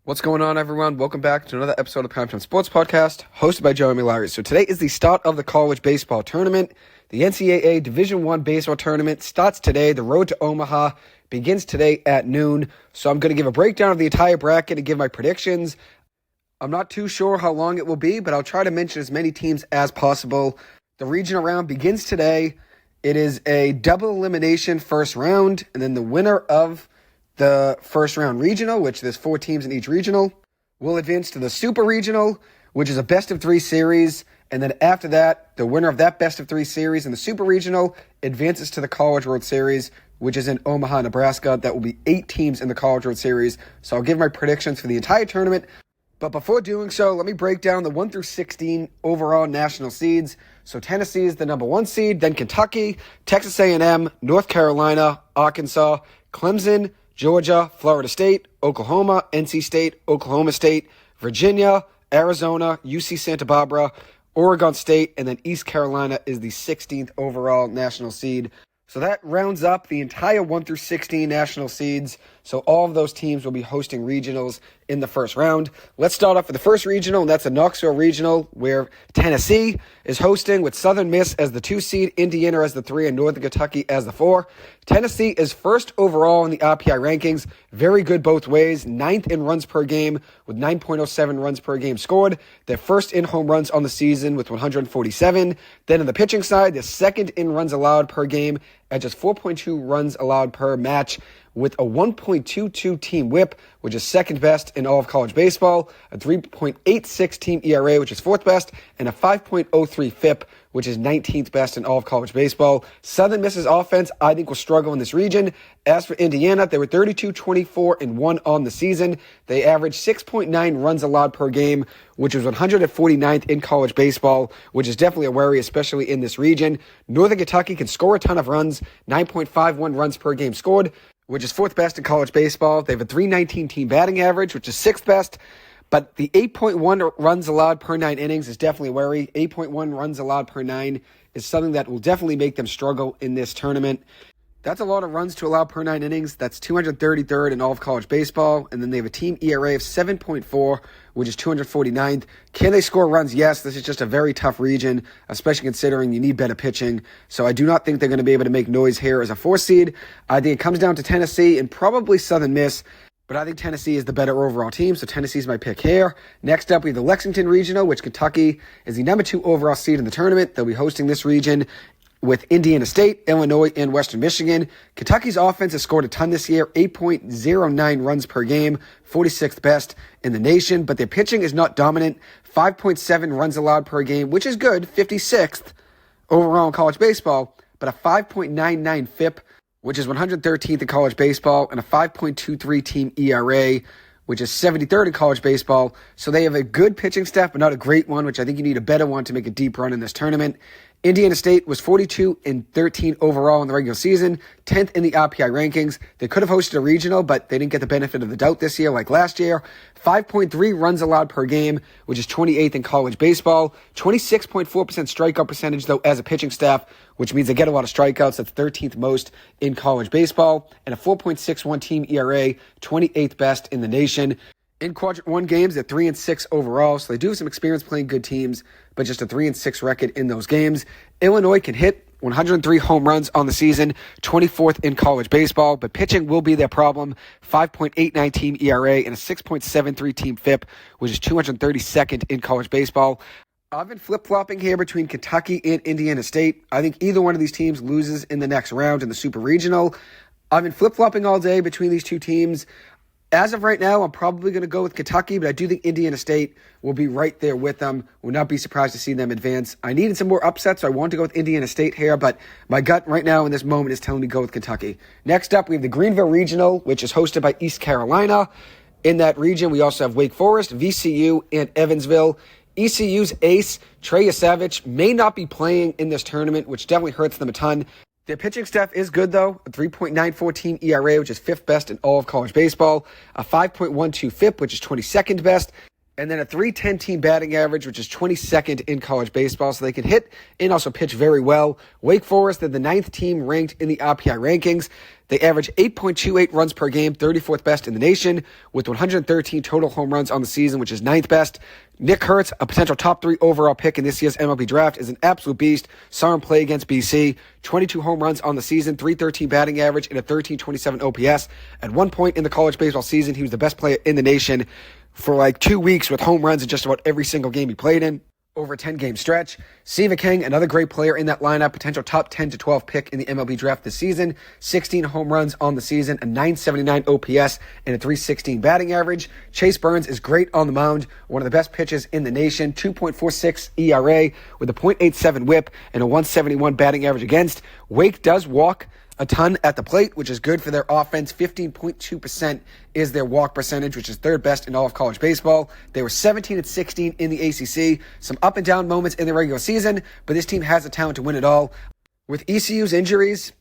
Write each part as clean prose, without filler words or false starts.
What's going on, everyone? Welcome back to another episode of Primetime Sports Podcast, hosted by Jeremy Larry. So today is the start of the college baseball tournament. The NCAA Division I baseball tournament starts today. The road to Omaha begins today at noon. So I'm going to give a breakdown of the entire bracket and give my predictions. I'm not too sure how long it will be, but I'll try to mention as many teams as possible. The regional round begins today. It is a double elimination first round, and then the winner of the first round regional, which there's 4 teams in each regional, will advance to the super regional, which is a best of 3 series. And then after that, the winner of that best of 3 series in the super regional advances to the College World Series, which is in Omaha, Nebraska. That will be 8 teams in the College World Series. So I'll give my predictions for the entire tournament. But before doing so, let me break down the 1 through 16 overall national seeds. So Tennessee is the number 1 seed, then Kentucky, Texas A&M, North Carolina, Arkansas, Clemson, Georgia, Florida State, Oklahoma, NC State, Oklahoma State, Virginia, Arizona, UC Santa Barbara, Oregon State, and then East Carolina is the 16th overall national seed. So that rounds up the entire 1 through 16 national seeds. So all of those teams will be hosting regionals in the first round. Let's start off with the first regional, and that's the Knoxville Regional, where Tennessee is hosting with Southern Miss as the 2 seed, Indiana as the 3, and Northern Kentucky as the 4. Tennessee is first overall in the RPI rankings. Very good both ways. 9th in runs per game with 9.07 runs per game scored. They're first in home runs on the season with 147. Then on the pitching side, they're second in runs allowed per game at just 4.2 runs allowed per match, with a 1.22 team whip, which is second best in all of college baseball, a 3.86 team ERA, which is 4th best, and a 5.03 FIP, which is 19th best in all of college baseball. Southern Miss's offense, I think, will struggle in this region. As for Indiana, they were 32, 24, and 1 on the season. They averaged 6.9 runs allowed per game, which was 149th in college baseball, which is definitely a worry, especially in this region. Northern Kentucky can score a ton of runs, 9.51 runs per game scored, which is 4th best in college baseball. They have a 319 team batting average, which is 6th best. But the 8.1 runs allowed per 9 innings is definitely a worry. 8.1 runs allowed per 9 is something that will definitely make them struggle in this tournament. That's a lot of runs to allow per 9 innings. That's 233rd in all of college baseball. And then they have a team ERA of 7.4, which is 249th. Can they score runs? Yes, this is just a very tough region, especially considering you need better pitching. So I do not think they're going to be able to make noise here as a 4 seed. I think it comes down to Tennessee and probably Southern Miss. But I think Tennessee is the better overall team, so Tennessee's my pick here. Next up, we have the Lexington Regional, which Kentucky is the number 2 overall seed in the tournament. They'll be hosting this region with Indiana State, Illinois, and Western Michigan. Kentucky's offense has scored a ton this year, 8.09 runs per game, 46th best in the nation, but their pitching is not dominant, 5.7 runs allowed per game, which is good, 56th overall in college baseball, but a 5.99 FIP, which is 113th in college baseball, and a 5.23 team ERA, which is 73rd in college baseball. So they have a good pitching staff, but not a great one, which I think you need a better one to make a deep run in this tournament. Indiana State was 42 and 13 overall in the regular season, 10th in the RPI rankings. They could have hosted a regional, but they didn't get the benefit of the doubt this year like last year. 5.3 runs allowed per game, which is 28th in college baseball. 26.4% strikeout percentage, though, as a pitching staff, which means they get a lot of strikeouts. That's 13th most in college baseball. And a 4.61 team ERA, 28th best in the nation. In Quadrant 1 games, they're 3-6 overall, so they do have some experience playing good teams, but just a 3-6 record in those games. Illinois can hit 103 home runs on the season, 24th in college baseball, but pitching will be their problem. 5.89 team ERA and a 6.73 team FIP, which is 232nd in college baseball. I've been flip-flopping here between Kentucky and Indiana State. I think either one of these teams loses in the next round in the Super Regional. I've been flip-flopping all day between these two teams. As of right now, I'm probably going to go with Kentucky, but I do think Indiana State will be right there with them. Will not be surprised to see them advance. I needed some more upsets, so I wanted to go with Indiana State here, but my gut right now in this moment is telling me to go with Kentucky. Next up, we have the Greenville Regional, which is hosted by East Carolina. In that region, we also have Wake Forest, VCU, and Evansville. ECU's ace, Trey Yasavich, may not be playing in this tournament, which definitely hurts them a ton. Their pitching staff is good, though. A 3.94 team ERA, which is 5th best in all of college baseball. A 5.12 FIP, which is 22nd best. and then a .310 team batting average, which is 22nd in college baseball, so they can hit and also pitch very well. Wake Forest, they're the 9th team ranked in the RPI rankings. They average 8.28 runs per game, 34th best in the nation, with 113 total home runs on the season, which is 9th best. Nick Kurtz, a potential top 3 overall pick in this year's MLB draft, is an absolute beast. Saw him play against BC. 22 home runs on the season, .313 batting average, and a .1327 OPS. At one point in the college baseball season, he was the best player in the nation for like 2 weeks with home runs in just about every single game he played in over a 10-game stretch. Siva King, another great player in that lineup, potential top 10 to 12 pick in the MLB draft this season. 16 home runs on the season, a .979 OPS, and a .316 batting average. Chase Burns is great on the mound, one of the best pitchers in the nation. 2.46 ERA with a .87 whip and a .171 batting average against. Wake does walk a ton at the plate, which is good for their offense. 15.2% is their walk percentage, which is 3rd best in all of college baseball. They were 17-16 in the ACC. Some up and down moments in the regular season, but this team has the talent to win it all. With ECU's injuries,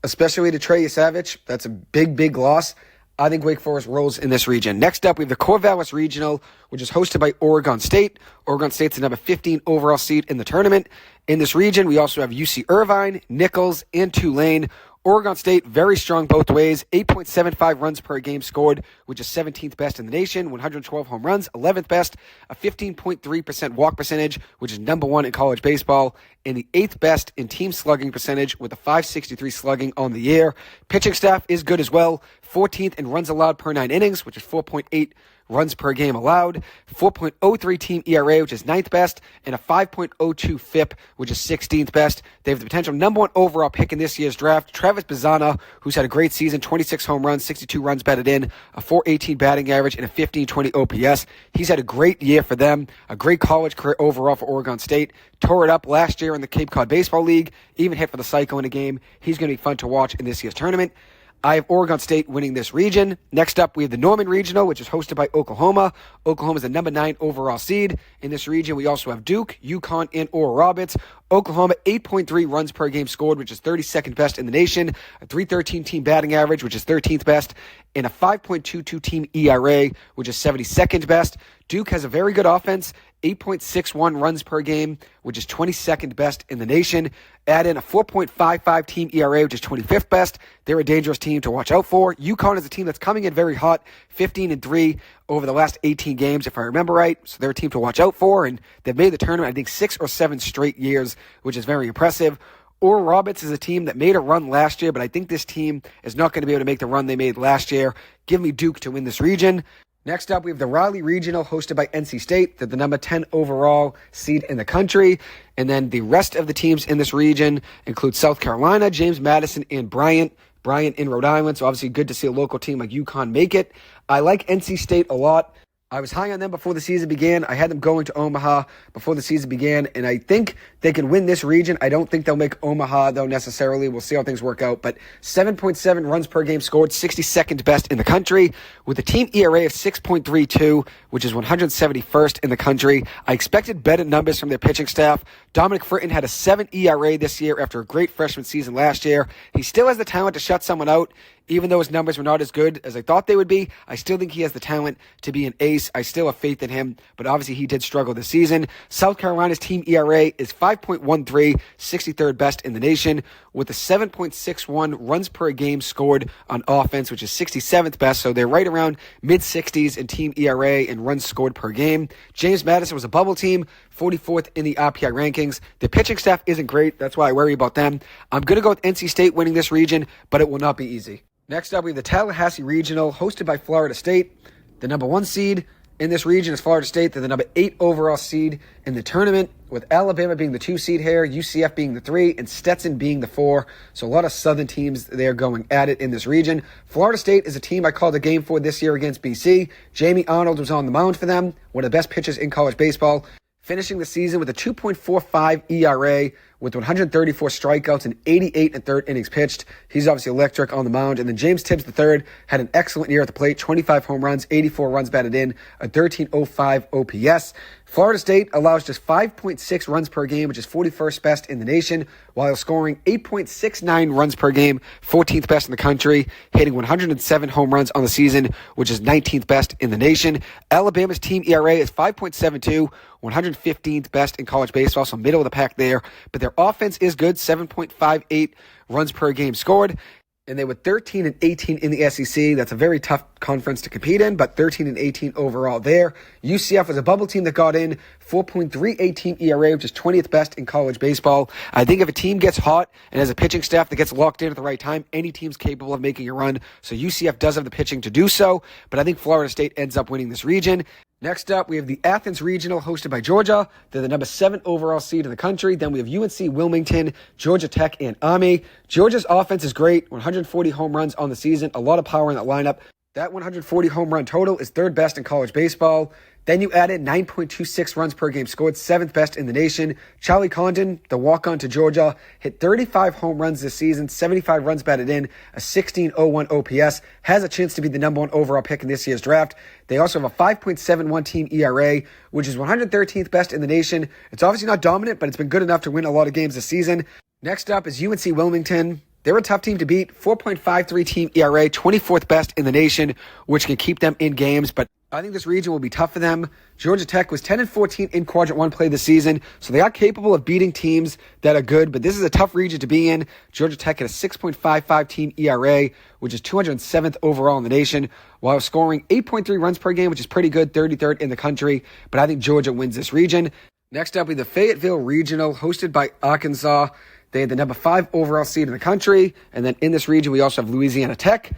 especially to Trey Yasavich, that's a big, big loss. I think Wake Forest rolls in this region. Next up, we have the Corvallis Regional, which is hosted by Oregon State. Oregon State's the number 15 overall seed in the tournament. In this region, we also have UC Irvine, Nichols, and Tulane. Oregon State, very strong both ways. 8.75 runs per game scored, which is 17th best in the nation. 112 home runs, 11th best. A 15.3% walk percentage, which is number 1 in college baseball. And the 8th best in team slugging percentage with a .563 slugging on the year. Pitching staff is good as well. 14th in runs allowed per 9 innings, which is 4.8 runs per game allowed, 4.03 team ERA, which is 9th best, and a 5.02 FIP, which is 16th best. They have the potential number 1 overall pick in this year's draft, Travis Bazzana, who's had a great season, 26 home runs, 62 runs batted in, a .418 batting average, and a .1520 OPS. He's had a great year for them, a great college career overall for Oregon State. Tore it up last year in the Cape Cod Baseball League, even hit for the Cycle in a game. He's going to be fun to watch in this year's tournament. I have Oregon State winning this region. Next up, we have the Norman Regional, which is hosted by Oklahoma. Oklahoma is the number 9 overall seed. In this region, we also have Duke, UConn, and Oral Roberts. Oklahoma, 8.3 runs per game scored, which is 32nd best in the nation. A .313 team batting average, which is 13th best. And a 5.22 team ERA, which is 72nd best. Duke has a very good offense, 8.61 runs per game, which is 22nd best in the nation. Add in a 4.55 team ERA, which is 25th best. They're a dangerous team to watch out for. UConn is a team that's coming in very hot, 15-3 over the last 18 games, if I remember right. So they're a team to watch out for, and they've made the tournament, I think, 6 or 7 straight years, which is very impressive. Oral Roberts is a team that made a run last year, but I think this team is not going to be able to make the run they made last year. Give me Duke to win this region. Next up, we have the Raleigh Regional, hosted by NC State. They're the number 10 overall seed in the country. And then the rest of the teams in this region include South Carolina, James Madison, and Bryant in Rhode Island. So obviously good to see a local team like UConn make it. I like NC State a lot. I was high on them before the season began. I had them going to Omaha before the season began, and I think they can win this region. I don't think they'll make Omaha, though, necessarily. We'll see how things work out. But 7.7 runs per game scored, 62nd best in the country, with a team ERA of 6.32, which is 171st in the country. I expected better numbers from their pitching staff. Dominic Fritton had a 7 ERA this year after a great freshman season last year. He still has the talent to shut someone out. Even though his numbers were not as good as I thought they would be, I still think he has the talent to be an ace. I still have faith in him, but obviously he did struggle this season. South Carolina's team ERA is 5.13, 63rd best in the nation, with a 7.61 runs per game scored on offense, which is 67th best, so they're right around mid-60s in team ERA and runs scored per game. James Madison was a bubble team, 44th in the RPI rankings. The pitching staff isn't great. That's why I worry about them. I'm going to go with NC State winning this region, but it will not be easy. Next up, we have the Tallahassee Regional, hosted by Florida State. The number 1 seed in this region is Florida State. They're the number 8 overall seed in the tournament, with Alabama being the 2 seed here, UCF being the 3, and Stetson being the 4. So a lot of Southern teams there going at it in this region. Florida State is a team I called a game for this year against BC. Jamie Arnold was on the mound for them, one of the best pitchers in college baseball, finishing the season with a 2.45 ERA with 134 strikeouts and 88 and third innings pitched. He's obviously electric on the mound. And then James Tibbs III had an excellent year at the plate, 25 home runs, 84 runs batted in, a 13.05 OPS. Florida State allows just 5.6 runs per game, which is 41st best in the nation, while scoring 8.69 runs per game, 14th best in the country, hitting 107 home runs on the season, which is 19th best in the nation. Alabama's team ERA is 5.72, 115th best in college baseball, so middle of the pack there. But their offense is good, 7.58 runs per game scored. And they were 13 and 18 in the SEC. That's a very tough conference to compete in, but 13 and 18 overall there. UCF was a bubble team that got in, 4.38 team ERA, which is 20th best in college baseball. I think if a team gets hot and has a pitching staff that gets locked in at the right time, any team's capable of making a run. So UCF does have the pitching to do so, but I think Florida State ends up winning this region. Next up, we have the Athens Regional hosted by Georgia. They're the number 7 overall seed in the country. Then we have UNC Wilmington, Georgia Tech, and Army. Georgia's offense is great, 140 home runs on the season, a lot of power in that lineup. That 140 home run total is third best in college baseball. Then you added 9.26 runs per game scored, 7th best in the nation. Charlie Condon, the walk-on to Georgia, hit 35 home runs this season, 75 runs batted in, a 16.01 OPS, has a chance to be the number 1 overall pick in this year's draft. They also have a 5.71 team ERA, which is 113th best in the nation. It's obviously not dominant, but it's been good enough to win a lot of games this season. Next up is UNC Wilmington. They're a tough team to beat, 4.53 team ERA, 24th best in the nation, which can keep them in games, but I think this region will be tough for them. Georgia Tech was 10 and 14 in Quadrant 1 play this season, so they are capable of beating teams that are good, but this is a tough region to be in. Georgia Tech had a 6.55 team ERA, which is 207th overall in the nation, while scoring 8.3 runs per game, which is pretty good, 33rd in the country, but I think Georgia wins this region. Next up, we have the Fayetteville Regional, hosted by Arkansas. They had the number 5 overall seed in the country, and then in this region, we also have Louisiana Tech,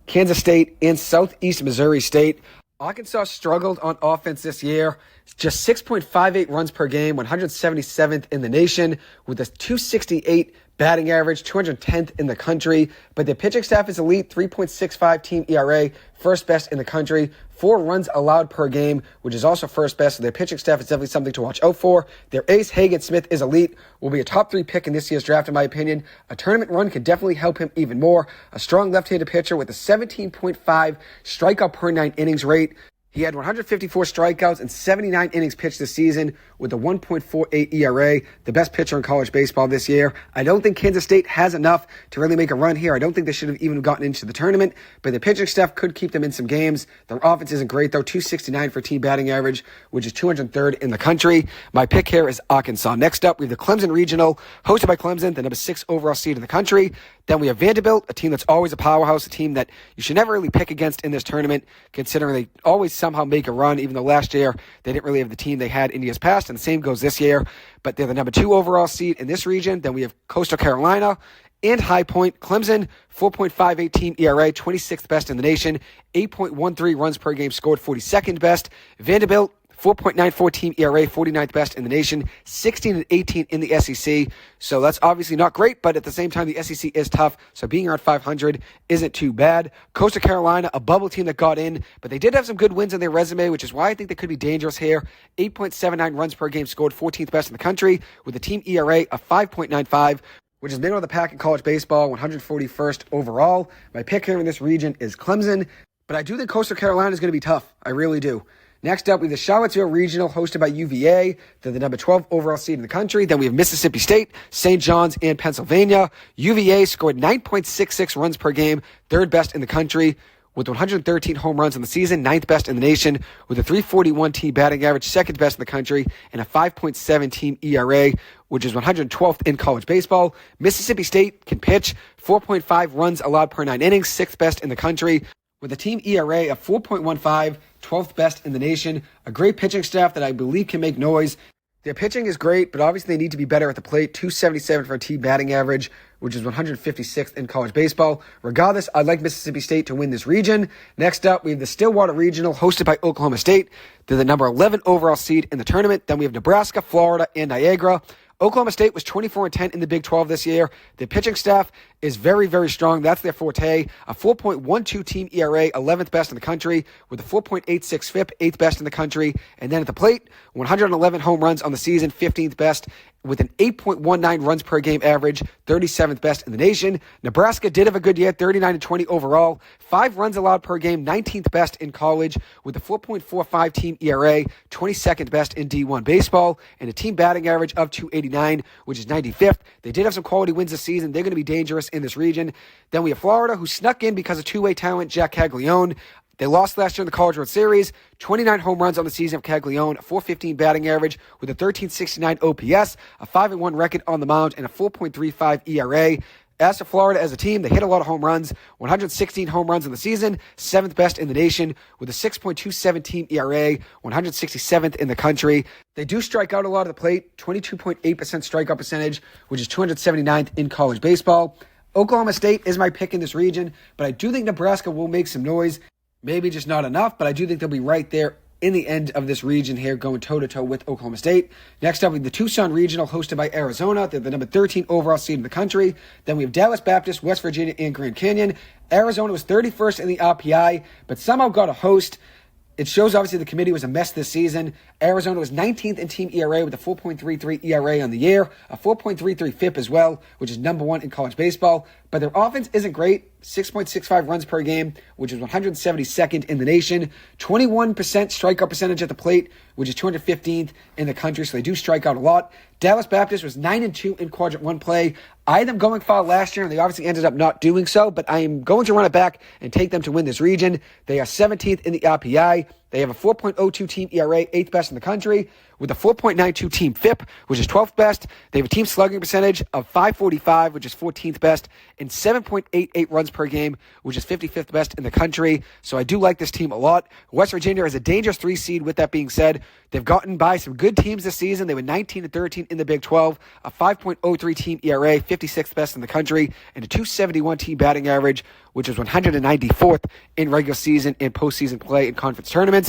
Kansas State, and Southeast Missouri State. Arkansas struggled on offense this year, just 6.58 runs per game, 177th in the nation, with a 268 batting average, 210th in the country. But their pitching staff is elite, 3.65 team ERA, first best in the country, 4 runs allowed per game, which is also first best. So their pitching staff is definitely something to watch out for. Their ace, Hagen Smith, is elite, will be a top 3 pick in this year's draft, in my opinion. A tournament run could definitely help him even more. A strong left-handed pitcher with a 17.5 strikeout per 9 innings rate. He had 154 strikeouts and 79 innings pitched this season with a 1.48 ERA, the best pitcher in college baseball this year. I don't think Kansas State has enough to really make a run here. I don't think they should have even gotten into the tournament, but the pitching staff could keep them in some games. Their offense isn't great, though, 269 for team batting average, which is 203rd in the country. My pick here is Arkansas. Next up, we have the Clemson Regional, hosted by Clemson, the number 6 overall seed in the country. Then we have Vanderbilt, a team that's always a powerhouse, a team that you should never really pick against in this tournament, considering they always somehow make a run, even though last year they didn't really have the team they had in years past, and the same goes this year. But they're the number 2 overall seed in this region. Then we have Coastal Carolina and High Point. Clemson, 4.58 team ERA, 26th best in the nation, 8.13 runs per game scored, 42nd best. Vanderbilt, 4.94 team ERA, 49th best in the nation, 16 and 18 in the SEC. So that's obviously not great, but at the same time, the SEC is tough. So being around 500 isn't too bad. Coastal Carolina, a bubble team that got in, but they did have some good wins on their resume, which is why I think they could be dangerous here. 8.79 runs per game scored, 14th best in the country, with a team ERA of 5.95, which is middle of the pack in college baseball, 141st overall. My pick here in this region is Clemson, but I do think Coastal Carolina is going to be tough. I really do. Next up, we have the Charlottesville Regional, hosted by UVA. They're the number 12 overall seed in the country. Then we have Mississippi State, St. John's, and Pennsylvania. UVA scored 9.66 runs per game, third best in the country, with 113 home runs in the season, 9th best in the nation, with a 341 team batting average, second best in the country, and a 5.7 team ERA, which is 112th in college baseball. Mississippi State can pitch, 4.5 runs allowed per 9 innings, 6th best in the country, with a team ERA of 4.15, 12th best in the nation, a great pitching staff that I believe can make noise. Their pitching is great, but obviously they need to be better at the plate. 277 for a team batting average, which is 156th in college baseball. Regardless, I'd like Mississippi State to win this region. Next up, we have the Stillwater Regional, hosted by Oklahoma State. They're the number 11 overall seed in the tournament. Then we have Nebraska, Florida, and Niagara. Oklahoma State was 24-10 in the Big 12 this year. Their pitching staff is very, very strong. That's their forte. A 4.12 team ERA, 11th best in the country, with a 4.86 FIP, 8th best in the country. And then at the plate, 111 home runs on the season, 15th best, with an 8.19 runs per game average, 37th best in the nation. Nebraska did have a good year, 39-20 overall, 5 runs allowed per game, 19th best in college, with a 4.45 team ERA, 22nd best in D1 baseball, and a team batting average of .289, which is 95th. They did have some quality wins this season. They're going to be dangerous in this region. Then we have Florida, who snuck in because of two-way talent, Jack Caglione. They lost last year in the College World Series, 29 home runs on the season of Caglione, a .415 batting average with a 1369 OPS, a 5-1 record on the mound, and a 4.35 ERA. As for Florida as a team, they hit a lot of home runs, 116 home runs in the season, 7th best in the nation, with a 6.27 team ERA, 167th in the country. They do strike out a lot of the plate, 22.8% strikeout percentage, which is 279th in college baseball. Oklahoma State is my pick in this region, but I do think Nebraska will make some noise. Maybe just not enough, but I do think they'll be right there in the end of this region here, going toe-to-toe with Oklahoma State. Next up, we have the Tucson Regional, hosted by Arizona. They're the number 13 overall seed in the country. Then we have Dallas Baptist, West Virginia, and Grand Canyon. Arizona was 31st in the RPI, but somehow got a host. It shows, obviously, the committee was a mess this season. Arizona was 19th in team ERA with a 4.33 ERA on the year, a 4.33 FIP as well, which is number 1 in college baseball. But their offense isn't great, 6.65 runs per game, which is 172nd in the nation, 21% strikeout percentage at the plate, which is 215th in the country, so they do strike out a lot. Dallas Baptist was 9-2 in quadrant 1 play. I had them going far last year, and they obviously ended up not doing so, but I am going to run it back and take them to win this region. They are 17th in the RPI. They have a 4.02 team ERA, 8th best in the country, with a 4.92 team FIP, which is 12th best. They have a team slugging percentage of 545, which is 14th best, and 7.88 runs per game, which is 55th best in the country. So I do like this team a lot. West Virginia is a dangerous 3 seed. With that being said, they've gotten by some good teams this season. They were 19-13 in the Big 12, a 5.03 team ERA, 56th best in the country, and a 271 team batting average, which is 194th in regular season and postseason play in conference tournaments.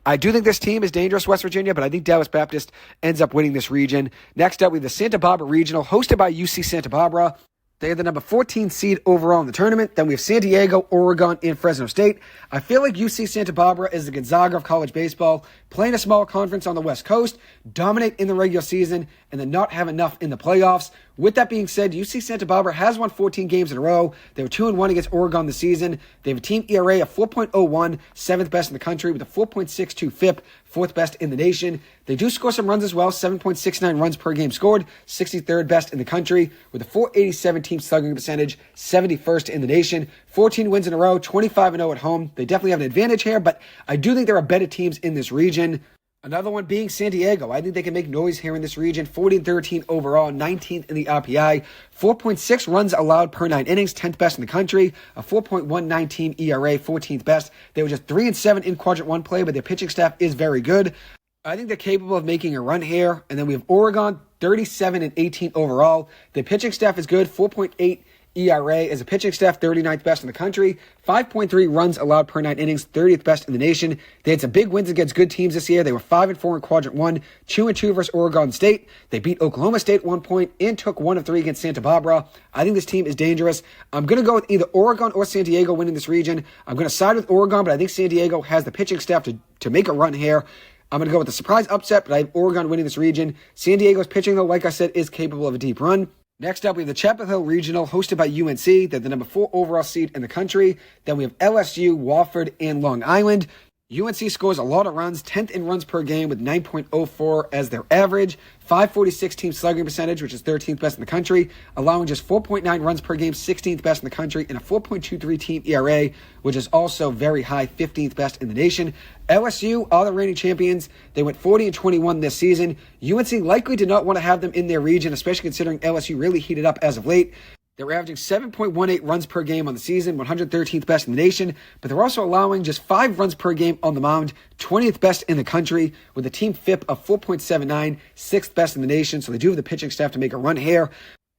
I do think this team is dangerous, West Virginia, but I think Dallas Baptist ends up winning this region. Next up, we have the Santa Barbara Regional, hosted by UC Santa Barbara. They are the number 14 seed overall in the tournament. Then we have San Diego, Oregon, and Fresno State. I feel like UC Santa Barbara is the Gonzaga of college baseball, playing a small conference on the West Coast, dominate in the regular season, and then not have enough in the playoffs. With that being said, UC Santa Barbara has won 14 games in a row. They were 2-1 against Oregon this season. They have a team ERA of 4.01, 7th best in the country, with a 4.62 FIP, 4th best in the nation. They do score some runs as well, 7.69 runs per game scored, 63rd best in the country, with a 487 team slugging percentage, 71st in the nation. 14 wins in a row, 25-0 at home. They definitely have an advantage here, but I do think there are better teams in this region. Another one being San Diego. I think they can make noise here in this region. 40-13 overall, 19th in the RPI. 4.6 runs allowed per 9 innings, 10th best in the country. A 4.19 team ERA, 14th best. They were just 3-7 in quadrant 1 play, but their pitching staff is very good. I think they're capable of making a run here. And then we have Oregon, 37-18 overall. Their pitching staff is good, 4.8 ERA as a pitching staff, 39th best in the country, 5.3 runs allowed per 9 innings, 30th best in the nation. They had some big wins against good teams this year. They were 5-4 in quadrant 1, 2-2 versus Oregon State. They beat Oklahoma State at one point and took 1 of 3 against Santa Barbara. I think this team is dangerous. I'm going to go with either Oregon or San Diego winning this region. I'm going to side with Oregon, but I think San Diego has the pitching staff to make a run here. I'm going to go with the surprise upset, but I have Oregon winning this region. San Diego's pitching, though, like I said, is capable of a deep run. Next up, we have the Chapel Hill Regional, hosted by UNC. They're the number 4 overall seed in the country. Then we have LSU, Wofford, and Long Island. UNC scores a lot of runs, 10th in runs per game with 9.04 as their average, 546 team slugging percentage, which is 13th best in the country, allowing just 4.9 runs per game, 16th best in the country, and a 4.23 team ERA, which is also very high, 15th best in the nation. LSU are the reigning champions. They went 40-21 this season. UNC likely did not want to have them in their region, especially considering LSU really heated up as of late. They were averaging 7.18 runs per game on the season, 113th best in the nation, but they're also allowing just 5 runs per game on the mound, 20th best in the country, with a team FIP of 4.79, 6th best in the nation, so they do have the pitching staff to make a run here.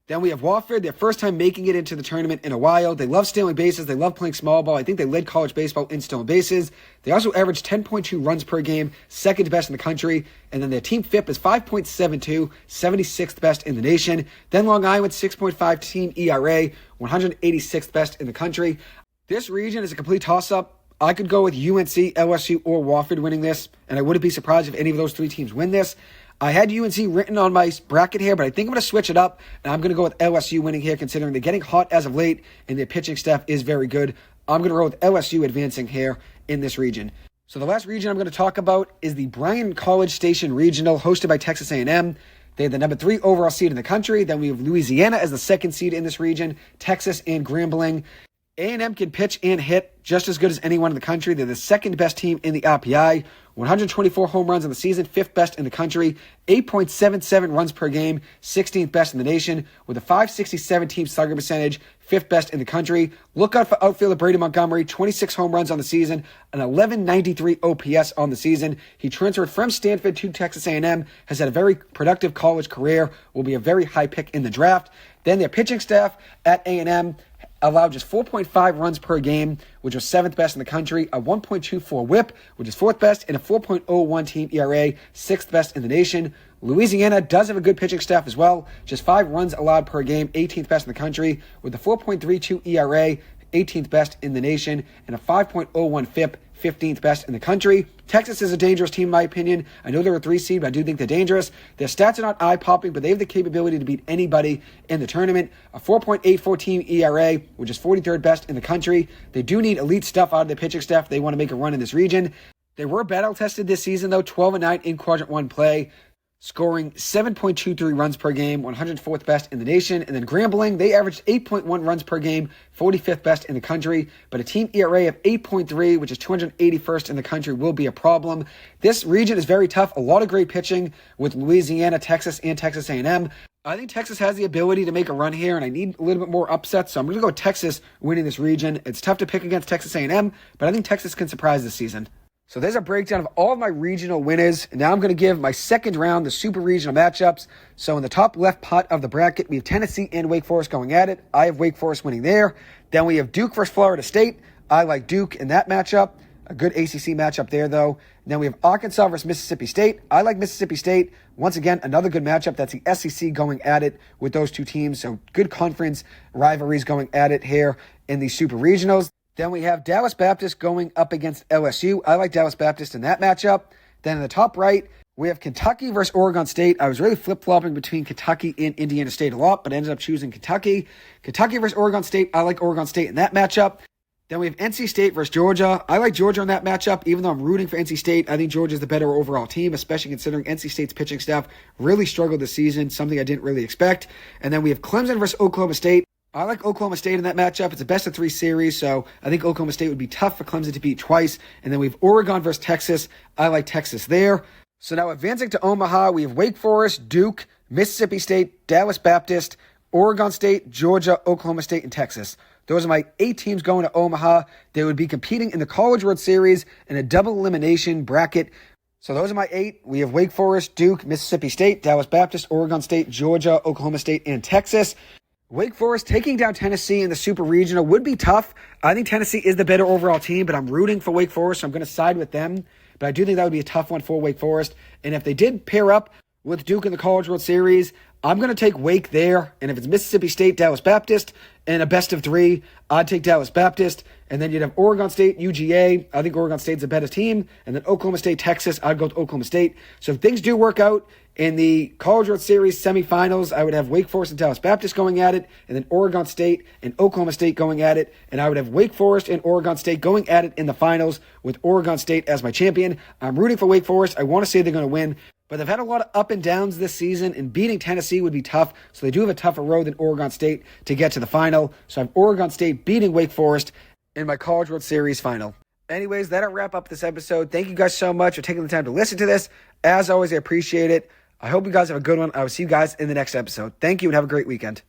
Then we have Wofford, their first time making it into the tournament in a while. They love stealing bases. They love playing small ball. I think they led college baseball in stealing bases. They also averaged 10.2 runs per game, second best in the country. And then their team FIP is 5.72, 76th best in the nation. Then Long Island, 6.5 team ERA, 186th best in the country. This region is a complete toss-up. I could go with UNC, LSU, or Wofford winning this, and I wouldn't be surprised if any of those three teams win this. I had UNC written on my bracket here, but I think I'm going to switch it up, and I'm going to go with LSU winning here, considering they're getting hot as of late, and their pitching staff is very good. I'm going to roll with LSU advancing here in this region. So the last region I'm going to talk about is the Bryan College Station Regional, hosted by Texas A&M. They have the number 3 overall seed in the country. Then we have Louisiana as the second seed in this region, Texas and Grambling. A&M can pitch and hit just as good as anyone in the country. They're the second best team in the RPI. 124 home runs in the season, 5th best in the country. 8.77 runs per game, 16th best in the nation. With a 567 team slugging percentage, 5th best in the country. Look out for outfielder Brady Montgomery, 26 home runs on the season, an 1193 OPS on the season. He transferred from Stanford to Texas A&M, has had a very productive college career, will be a very high pick in the draft. Then their pitching staff at A&M allowed just 4.5 runs per game, which was 7th best in the country, a 1.24 whip, which is 4th best, and a 4.01 team ERA, 6th best in the nation. Louisiana does have a good pitching staff as well, just 5 runs allowed per game, 18th best in the country, with a 4.32 ERA, 18th best in the nation, and a 5.01 FIP, 15th best in the country. Texas is a dangerous team, in my opinion. I know they're a 3 seed, but I do think they're dangerous. Their stats are not eye-popping, but they have the capability to beat anybody in the tournament. A 4.84 team ERA, which is 43rd best in the country. They do need elite stuff out of their pitching staff if they want to make a run in this region. They were battle-tested this season, though, 12-9 in Quadrant 1 play, scoring 7.23 runs per game, 104th best in the nation. And then Grambling, they averaged 8.1 runs per game, 45th best in the country. But a team ERA of 8.3, which is 281st in the country, will be a problem. This region is very tough. A lot of great pitching with Louisiana, Texas, and Texas A&M. I think Texas has the ability to make a run here, and I need a little bit more upset, so I'm going to go Texas winning this region. It's tough to pick against Texas A&M, but I think Texas can surprise this season. So there's a breakdown of all of my regional winners. And now I'm going to give my second round, the super regional matchups. So in the top left pot of the bracket, we have Tennessee and Wake Forest going at it. I have Wake Forest winning there. Then we have Duke versus Florida State. I like Duke in that matchup. A good ACC matchup there, though. And then we have Arkansas versus Mississippi State. I like Mississippi State. Once again, another good matchup. That's the SEC going at it with those two teams. So good conference rivalries going at it here in the super regionals. Then we have Dallas Baptist going up against LSU. I like Dallas Baptist in that matchup. Then in the top right, we have Kentucky versus Oregon State. I was really flip-flopping between Kentucky and Indiana State a lot, but ended up choosing Kentucky. Kentucky versus Oregon State. I like Oregon State in that matchup. Then we have NC State versus Georgia. I like Georgia in that matchup, even though I'm rooting for NC State. I think Georgia's the better overall team, especially considering NC State's pitching staff really struggled this season, something I didn't really expect. And then we have Clemson versus Oklahoma State. I like Oklahoma State in that matchup. It's a best-of-3 series, so I think Oklahoma State would be tough for Clemson to beat twice. And then we have Oregon versus Texas. I like Texas there. So now advancing to Omaha, we have Wake Forest, Duke, Mississippi State, Dallas Baptist, Oregon State, Georgia, Oklahoma State, and Texas. Those are my 8 teams going to Omaha. They would be competing in the College World Series in a double elimination bracket. So those are my 8. We have Wake Forest, Duke, Mississippi State, Dallas Baptist, Oregon State, Georgia, Oklahoma State, and Texas. Wake Forest taking down Tennessee in the Super Regional would be tough. I think Tennessee is the better overall team, but I'm rooting for Wake Forest, so I'm going to side with them. But I do think that would be a tough one for Wake Forest. And if they did pair up with Duke in the College World Series, I'm going to take Wake there. And if it's Mississippi State, Dallas Baptist, and a best-of-3, I'd take Dallas Baptist. And then you'd have Oregon State, UGA. I think Oregon State's a better team. And then Oklahoma State, Texas, I'd go with Oklahoma State. So if things do work out in the College World Series semifinals, I would have Wake Forest and Dallas Baptist going at it, and then Oregon State and Oklahoma State going at it. And I would have Wake Forest and Oregon State going at it in the finals with Oregon State as my champion. I'm rooting for Wake Forest. I want to say they're going to win. But they've had a lot of up and downs this season, and beating Tennessee would be tough. So they do have a tougher road than Oregon State to get to the final. So I have Oregon State beating Wake Forest in my College World Series final. Anyways, that'll wrap up this episode. Thank you guys so much for taking the time to listen to this. As always, I appreciate it. I hope you guys have a good one. I will see you guys in the next episode. Thank you and have a great weekend.